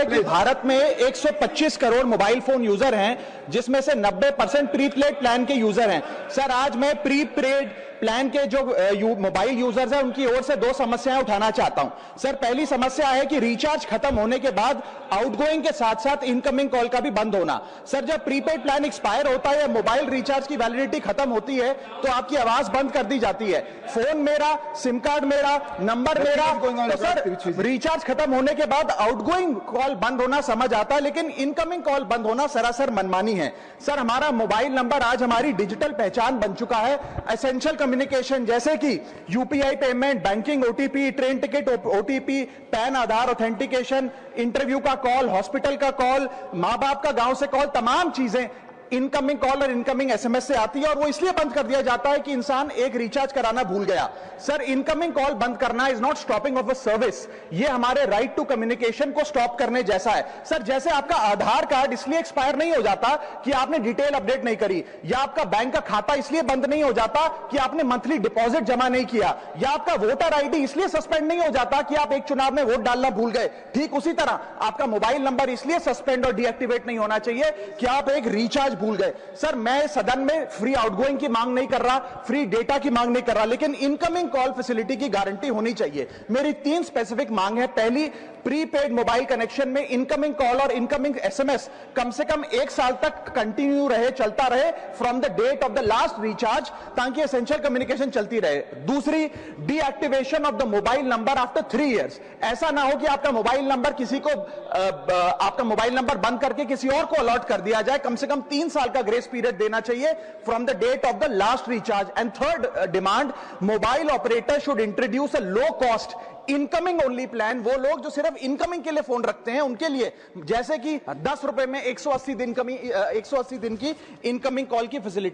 है कि भारत में 125 करोड़ मोबाइल फोन यूजर हैं, जिसमें से 90% प्रीपेड प्लान के यूजर हैं। सर, आज मैं प्रीपेड प्लान के जो मोबाइल यूजर्स हैं उनकी ओर से दो समस्याएं उठाना चाहता हूं। सर, पहली समस्या है कि रिचार्ज खत्म होने के बाद आउटगोइंग के साथ साथ इनकमिंग कॉल का भी बंद होना। सर, जब प्रीपेड प्लान एक्सपायर होता है या मोबाइल रिचार्ज की वैलिडिटी खत्म होती है तो आपकी आवाज बंद कर दी जाती है। फोन मेरा, सिम कार्ड मेरा, नंबर मेरा, तो सर रिचार्ज खत्म होने के बाद आउटगोइंग कॉल बंद होना समझ आता है, लेकिन इनकमिंग कॉल बंद होना सरासर मनमानी है। सर, हमारा मोबाइल नंबर आज हमारी डिजिटल पहचान बन चुका है। एसेंशियल कम्युनिकेशन जैसे कि UPI payment, banking, OTP, train ticket OTP, PAN Aadhaar authentication, interview का कॉल, हॉस्पिटल का कॉल, मां बाप का गांव से कॉल, तमाम चीजें इनकमिंग कॉल और इनकमिंग एसएमएस से आती है और वो इसलिए बंद कर दिया जाता है कि इंसान एक रिचार्ज कराना भूल गया। सर, इनकमिंग कॉल बंद करना is not stopping of a service, ये हमारे राइट टू कम्युनिकेशन को स्टॉप करने जैसा है। सर, जैसे आपका आधार कार्ड इसलिए एक्सपायर नहीं हो जाता कि आपने डिटेल अपडेट नहीं करी, या आपका बैंक का खाता इसलिए बंद नहीं हो जाता कि आपने मंथली डिपॉजिट जमा नहीं किया, या आपका वोटर आईडी इसलिए सस्पेंड नहीं हो जाता कि आप एक चुनाव में वोट डालना भूल गए, ठीक उसी तरह आपका मोबाइल नंबर इसलिए सस्पेंड और डीएक्टिवेट नहीं होना चाहिए कि आप एक रिचार्ज भूल गए। सर, मैं सदन में फ्री आउटगोइंग की मांग नहीं कर रहा, फ्री डेटा की मांग नहीं कर रहा, लेकिन इनकमिंग कॉल फैसिलिटी की गारंटी होनी चाहिए। मेरी 3 स्पेसिफिक मांग है। पहली, प्रीपेड मोबाइल कनेक्शन में इनकमिंग कॉल और इनकमिंग एसएमएस कम से कम 1 साल तक कंटिन्यू रहे, चलता रहे from the date of the last recharge, ताकि एसेंशियल कम्युनिकेशन चलती रहे। दूसरी, deactivation of the mobile number after 3 years. ऐसा ना हो कि आपका मोबाइल नंबर किसी को आपका मोबाइल नंबर बंद करके किसी और को अलॉट कर दिया जाए। कम से कम 3 साल का ग्रेस पीरियड देना चाहिए from the date of the last recharge. And third demand, mobile operator should introduce a low cost incoming only plan. वो लोग जो सिर्फ इनकमिंग के लिए फोन रखते हैं उनके लिए, जैसे कि 10 रुपए में 180 दिन की इनकमिंग कॉल की फैसिलिटी।